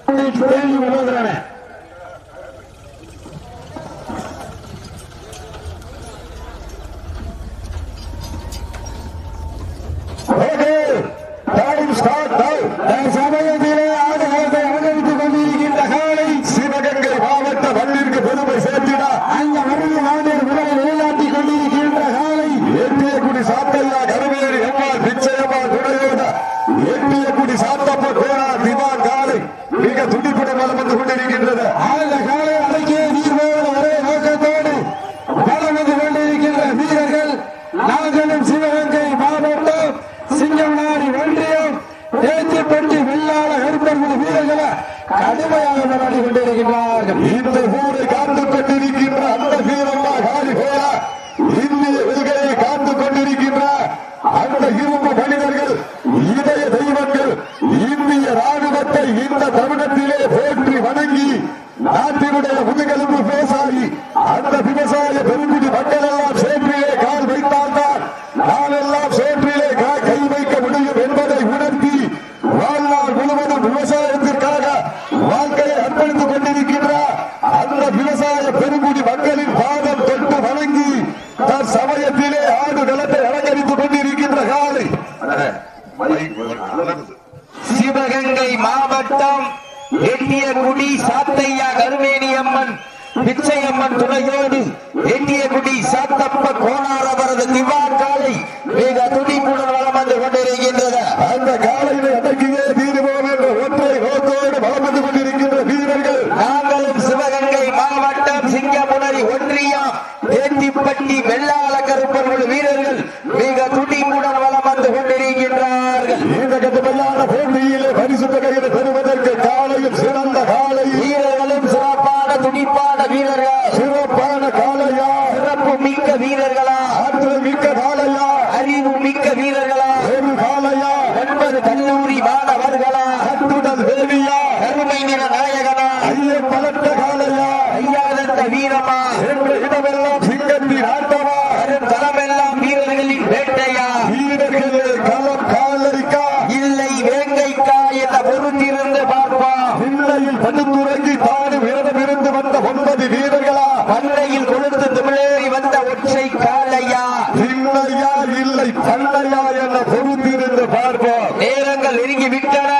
சிவகங்கை மாவட்ட வள்ளிற்கு பெருமை சேர்த்திட அந்த மருந்து மாநில விரைவில் நிலைநாட்டிக் கொண்டிருக்கின்ற காலை எட்டியக்குடி சாத்தையா கருவேறு எம்மாள் பிச்சையம்மா துணையோட எட்டியக்குடி சாத்தப்ப கோரா திவான் காலை மிக துடிப்புடன் வளம் வந்து கொண்டிருக்கின்றது. அந்த காலை அடக்கிய நீர்வோடு ஒரே நோக்கத்தோடு வளம் வந்து கொண்டிருக்கின்ற வீரர்கள் நாங்களும் சிவகங்கை மாவட்டம் சிங்கமனாரி ஒன்றியம் தேச்சிப்பட்டி வெள்ளாள கருப்பர்கள் வீரர்களை கடுமையாக போராடி கொண்டிருக்கின்றார்கள். இந்த ஊரை காத்துக் கொண்டிருக்கின்ற அந்த வீரம்மா காலி போரா இந்திய வெல்கையை காத்துக் கொண்டிருக்கின்ற அந்த இரும்பு மனிதர்கள் இதய தெய்வங்கள் இந்திய ராணுவத்தை இந்த தமிழகத்திலே போற்றி வணங்கி நாட்டினுடைய முதுகெலும்பு விவசாயி அந்த விவசாய பெருங்குடி மக்கள் எல்லாம் சேற்றிலே கால் வைத்தால்தான் நாம் எல்லாம் சேற்றிலே கை வைக்க முடியும் என்பதை உணர்த்தி வாழ்நாள் முழுவதும் விவசாயத்திற்காக வாழ்க்கையை அர்ப்பணித்துக் கொண்டிருக்கின்ற அந்த விவசாய பெருங்குடி மக்களின் பாதம் தொட்டு வணங்கி தன் சமயத்திலே ஆடு நிலத்தை அலங்கரித்துக் கொண்டிருக்கின்ற காலை சிவகங்கை மாவட்டம் எட்டியகுடி சாத்தையா கருமேனியம்மன் பிச்சையம்மன் துணையோடு எட்டியகுடி சாத்தப்ப கோணார் அவரது திவான் காலை மிக துடிப்புடன் வளம் வந்து கொண்டிருக்கின்றது. அந்த காலையை அடக்கியே தீர்வோம் என்ற ஒற்றை நோக்கோடு வளம் வந்து கொண்டிருக்கின்ற வீரர்கள் நாங்களும் சிவகங்கை மாவட்டம் சிங்கமுனரி ஒன்றியம் தேத்திப்பட்டி வெள்ளாள கருப்பர்கள் வீரர்கள் மிக துடிப்புடன் வளம் வந்து கொண்டிருக்கின்றார்கள். இந்த கட்டமையான போட்டியிலே பரிசு தொகையை பெறுவதற்கு காலையும் சிறந்த காலை வீரர்களும் சிறப்பான துடிப்பான வீரர்கள் சிறப்பான காலையா சிறப்பு மிக்க வீரர்களா ஆற்றல் மிக்க காலையா அறிவு மிக்க வீரர்களா ஒரு காலையா 9 கல்லூரி மாணவர்களா அத்துடன் வேலியா கருமை நிற நாயகனா ஐயம் பலத்த காலையா ஐயானந்த வீரமா என்ற இடமெல்லாம் சிங்கத்தின் ஆட்டமா தளமெல்லாம் வீரர்களின் வேட்டையா வீரர்களே களம் காலரிக்கா இல்லை வேங்கைக்கா என்ற பொறுத்திருந்து பார்ப்போம். பிள்ளையில் படுத்துறங்கி தானும் விரதமிருந்து வந்த 9 வீரர்களா பண்ணையில் கொழுந்து தமிழேறி வந்த ஒற்றை காலையா பிள்ளையா இல்லை பண்ணையா என பொறுத்திருந்து பார்ப்போம். நேரங்கள் நெருங்கி விட்டன.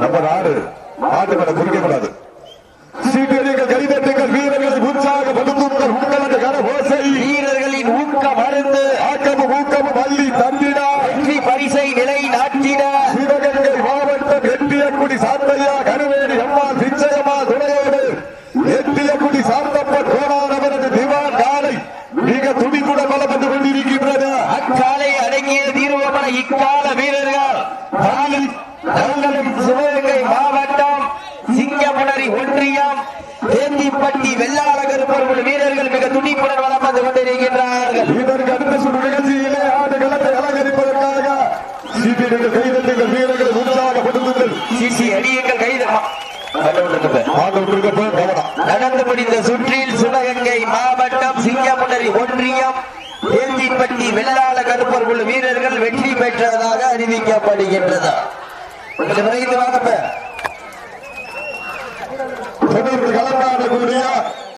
நம்ம நாடு மேல குறிக்கப்படாது. சீக்கிரங்கள் கைதட்டுங்கள் வீரர்களை உற்சாகப்படுத்துங்கள் உங்களது கரகோசை வீரர்களின் ஊக்கம் அருந்து ஆக்கமும் ஊக்கமும் அள்ளி தந்திட வெற்றி பரிசை நிலை நாட்டிட சிவகங்கை மாவட்டம் எட்டியக்குடி சாத்தையா கருவேணி எம்மாள் பிச்சையம்மா துணையோடு எட்டியக்குடி சாத்தப்ப கோணார் அவரது திவான் காலை மிக துடிப்புடன் வளம் வந்து கொண்டிருக்கின்றது. அக்காலை அடங்கிய தீர்வமான இக்கால வீரர்கள் தங்களும் சிவகங்கை மாவட்டம் சிங்கமுனரி ஒன்றியம் தேந்திப்பட்டி வெள்ளாள கருப்பர்கள் வீரர்கள் மிக துடிப்புடன் வளம் வந்து கொண்டிருக்கின்றார்கள். இதற்கு அடுத்த சுற்று நிகழ்ச்சியிலே ஆடு களத்தை அலங்கரிப்பதற்காக சீட்டிடுங்கள் கைதட்டுங்கள் வீரர்களை உற்சாகப்படுத்துங்கள் சிசி அடியுங்கள் கைது நடந்து முடிந்த சுற்றில் சிவகங்கை மாவட்டம் சிங்கமுனரி ஒன்றியம் தேந்திப்பட்டி வெள்ளாள கருப்பர்கள் வீரர்கள் வெற்றி பெற்றதாக அறிவிக்கப்படுகின்றது. கலந்தாடக்கூடிய